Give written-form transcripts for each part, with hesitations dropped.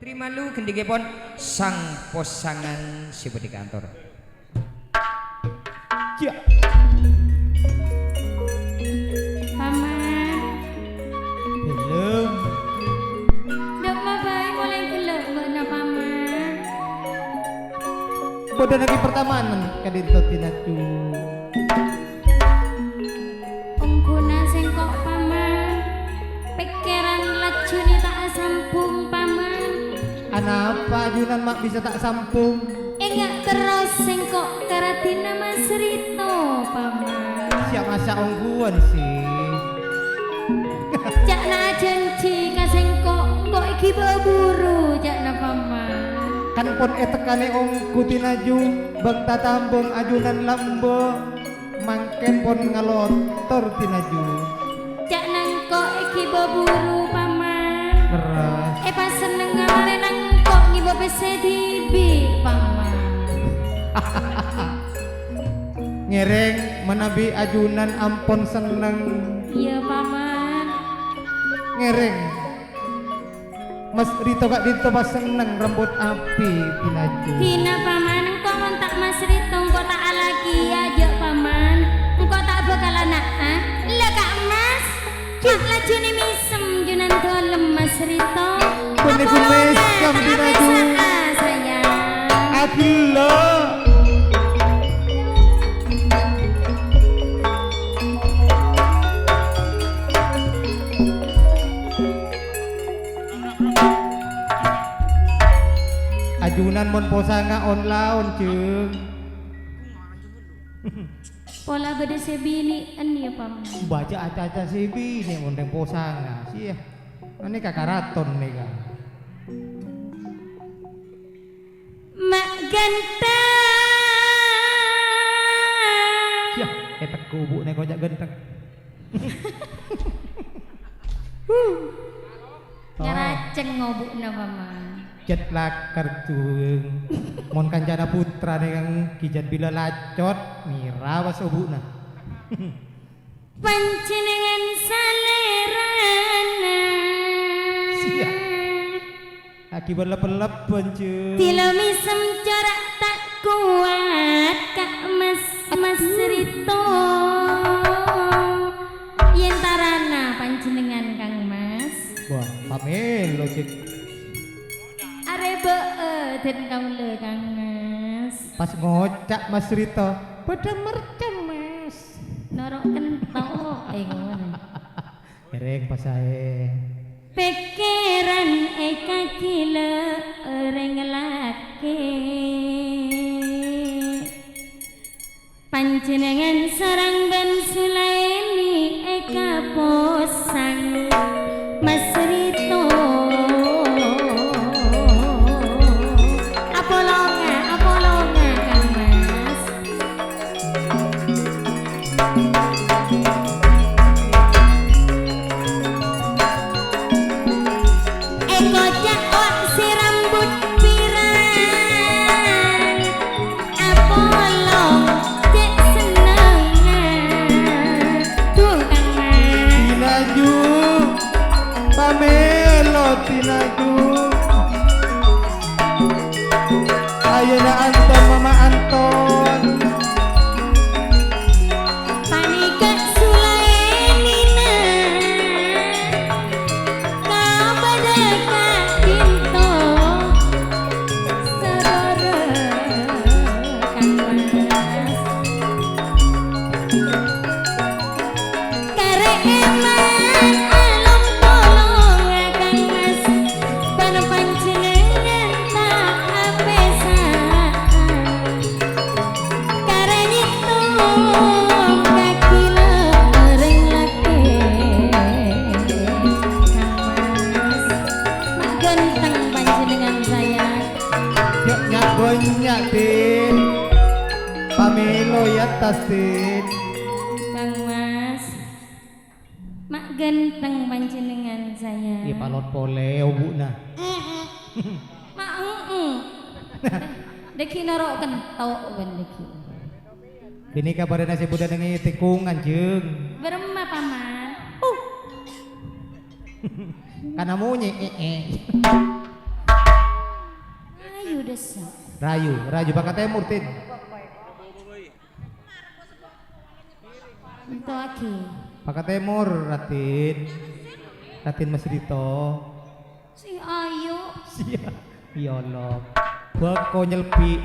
Terima lu gendikipun sang pasangan sipun di kantor. Ya. Paman. Belum. Dok mabai mulai gelap mana paman. Bodoh lagi pertemanan kadito tinatu. Ungguna sengkok paman. Pikiran lajuni tak sambung paman. Anapa ajunan mak bisa tak sampung? Enggak terus sengkok karatina Mas Rito paman. Siap masa ongguan sih. Jakna janji ka sengkok kok iki buru jakna paman. Kan pon etekane ongku tinaju bang tatambong ajunan lambo mangken pon ngalotor tinaju. Jakna kok iki buru paman. Keras. Pas seneng ngamale nang kok ngibo PCDB paman. Ngereng menabi ajunan ampon seneng. Iya paman. Ngereng Mas Rito kak Dito pas seneng rambut api pinaju. Tina paman engkau montak Mas Rito engkau tak lagi aja paman. Engkau tak bakal anak ah. Lah kak Mas. Mak laju ni misem junan dolem Mas Rito. Bener mesem pinaju. Sayang. Agila. Ajunan mon posanga on laon jeung. Pola beda sebini ya paman. Baca aca-aca sibi nih mondeng posanga sih ya. Ini kakaraton nih kak. Mak ganteng. Siap, etek kubu nih kojak genteng. Ngaraceng ngobuk na paman. Jet lakar tuh, mon kancana putra nih kang kijat bila lacot, mira was obuna. Panjenengan salerana. Siap. Aki berlep-lep pencu. Tilo misem corak tak kuat kak Mas Rito. Yen tarana panjenengan Kang Mas. Wah, pamelo cik. Arebe den kang le Kang Mas. Pas ngocak Mas Rito, pada mercon Mas. Norok kentok ngono. Kereng pas ae. Pikiran kaki lereng laki. Panjenengan sarang ben sulaini eka posang Mas Rito. Apolonga Kang Mas. Kocak wak si rambut pirang. Apolong cek senengan. Tuh Kang Mas. Tinaju, pamelo tinaju. Ayeuna Anton Mama Anton. Panika sulainina. Kau badaka pinto. Sarara Kang Mas. Kare eman along tolong Kang Mas. Bana panjenengan tak apesaan. Kare nyitung kaki lereng laki. Kang Mas, mak ganteng panjenengan sayang. Yuk nyagonya tin. Pamelo ya tas tin. Kang Mas, mak ganteng panjenengan sayang. Iya palot pole obuna. Mak deki norok kentok ben deki. Ini kabarnya nasi budak dengan tikungan jeng. Berema paman. Karena munyi besak. Rayu Bakat Temur tin. Itu lagi. Bakat Temur Ratin Mas Rito. Si Ayu. Sia. Ya Allah. Bako nyelpi.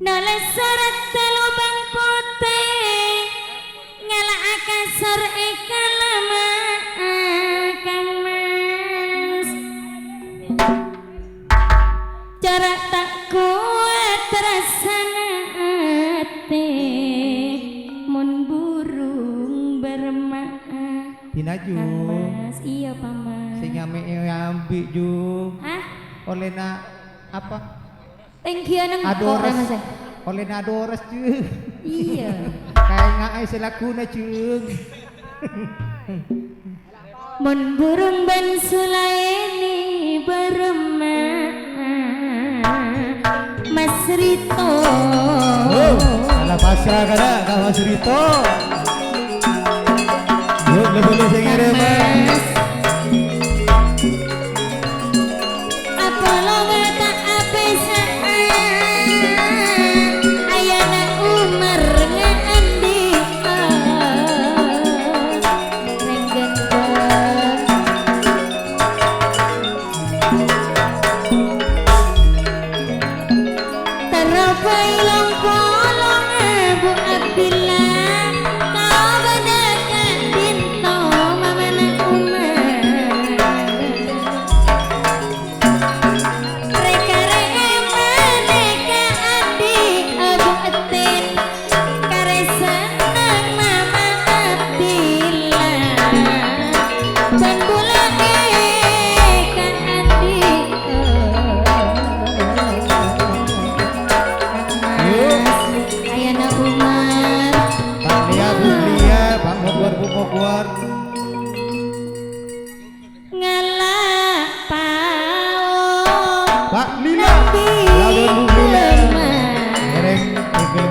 Noleh surat telubang putih ngalah akasar lama Kang Mas jarak tak kuat terasana ate mun burung bermaaf Tinaju. Kang Mas iya paman Sing ame ambi ju. hah Oleh na apa? thank you nang Adores. Mas Oleh na adores jeung. iya Kayak ngai selakuna jeung. mun burung ban sulaini beremah Mas Rito Salah pasrah kada Kak Mas Rito. Yuk lebih sing ngirim. Mas apa lo ngata apa ayana Umar ngandi renggen terapai long polong Bu Abdillah kau bedakan dinto mamana Umar reka-reka maneka adi Abu Atin kare senang mama Abdillah dan bula eka adi ayana Umar Pak Lia, Bu Lia, Pak Mogwar. ngalah pao Pak Lila. Lawan Bu Lila.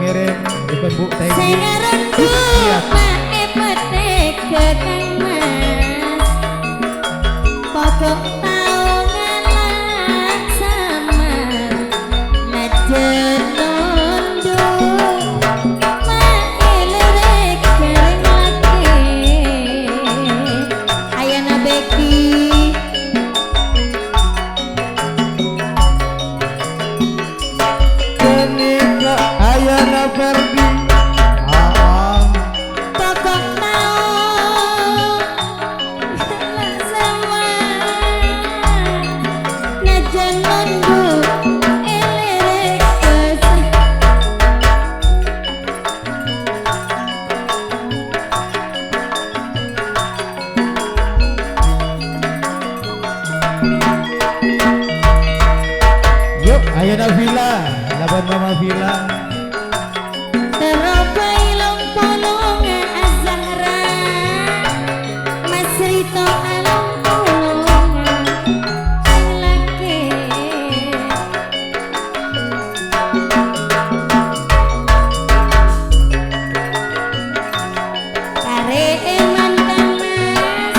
Ngirim, ikut Bu thank sing you. rendu mae petek ke Kang Mas pokok tau ngalah sama najen nondo mae lerek kering lagi ayana Becky Kenika ayana Ferdi. pokok tau ngalah sama najen nondo lerek kesih Yuk ayana Villa. Lawan Mama Villa. terapai long polong Azahra Mas Rito along polong sing laki kare mantan Mas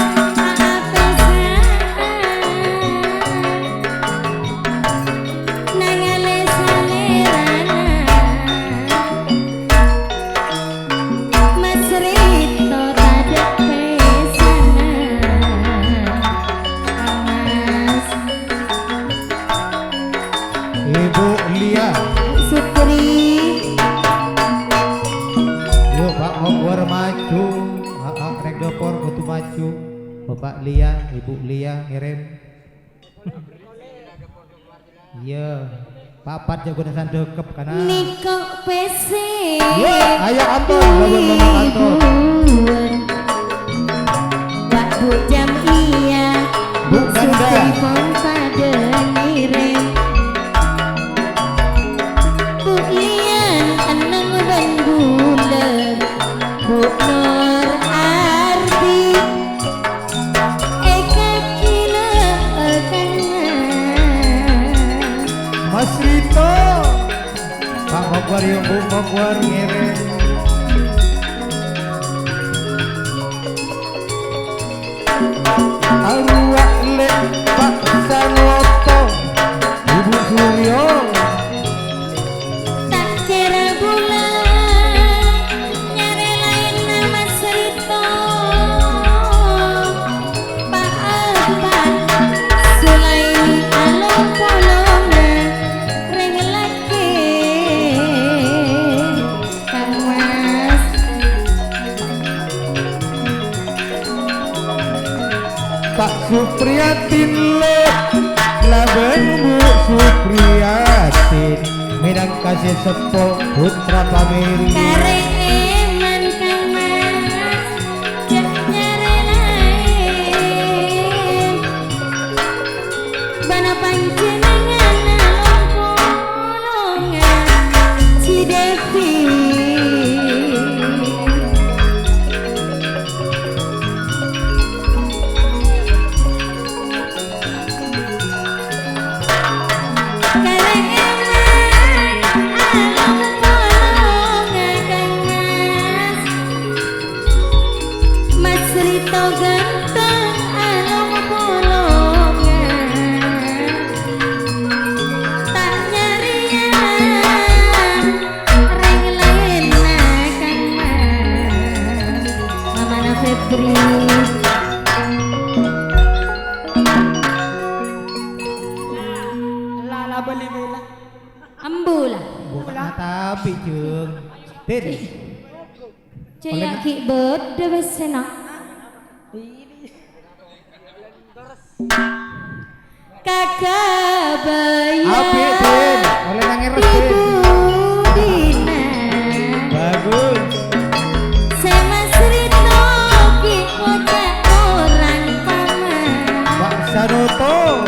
nangale salerana Mas Rito tajak pesana Mas Ibu Lia. Sutri Yuk Pak Mogwar maju. Rek dopor butuh maju. Bapak Lia, Ibu Lia ngirim. Iya. Papat jago nasan dekep kana. Niko PC Iya, ayah Anton, lawan Mama Anton. Wak Bu jam iya Bu Ganda. Sutri pon pada ngirim Bu Lian eneng ben buler Bu Nur Ardi Eka kila Mas Rito. Pak Mogwar yung Bu Mogwar ngirim. Arwah le Pak Sanu Supriyatin le laben Bu Supriyatin midang kasih sepo putra pamiri Karek eman kang mas cek nyare lain bana panjenengan longkolongan si Devi Lala beli bela. Ambula bukan tapi jeung tin Ceyaki beda besena Kakak api bayar tin oleh nangeres tin Ibu Dina bagus Sama Sri Toki Wajah orang paman Pak Sanoto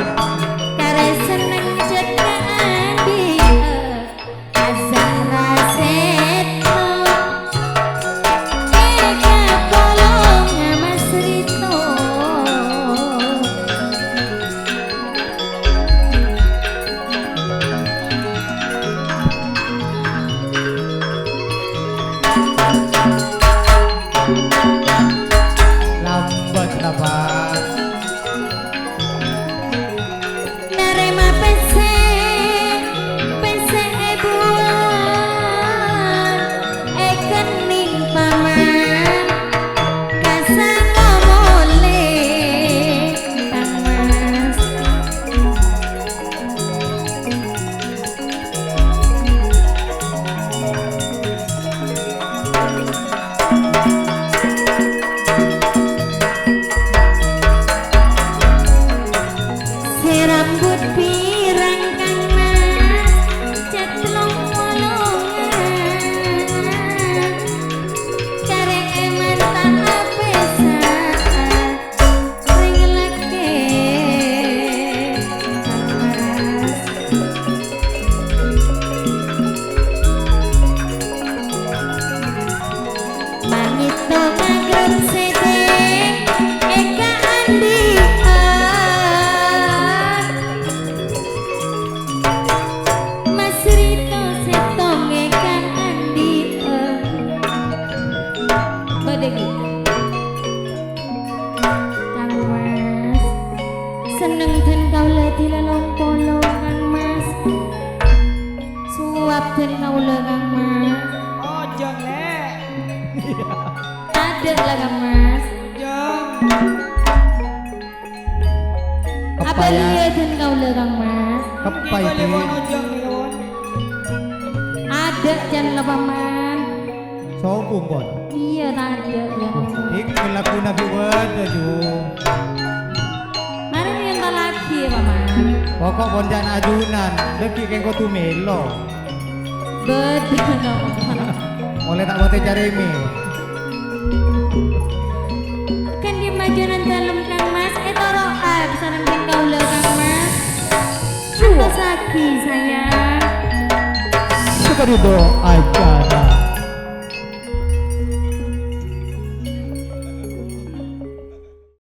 Kare seneng cekaan dia Azahra Seto Eka kolong Mas Rito lambat apa Narema pese bulan kening paman kasano mole Kang Mas si rambut pirang Kang Mas cetlong wolongan kare eman tak apesan ring leke Kang Mas Mangito magrem sedeng eka andi Mas Rito setong eka andi Badegi Kang Mas seneng den kaula dilalong polo Kang Mas suap den kaula Kang Mas Oh jong le. ada lah Kang Mas Jong. apa dia den kaula Kang Mas kepai Boleh tin wono jong yon. ada jan lah paman sombong kon iya tak ada ya ik melaku nabi wada ju mari minta lagi ya paman pokok bondan ajunan leki kengko tu melo beda dong oleh tak bote jaremi kan di majanan dalam Kang Mas toro bisa nembing kaula Kang Mas apa saki sayang sekali doa acara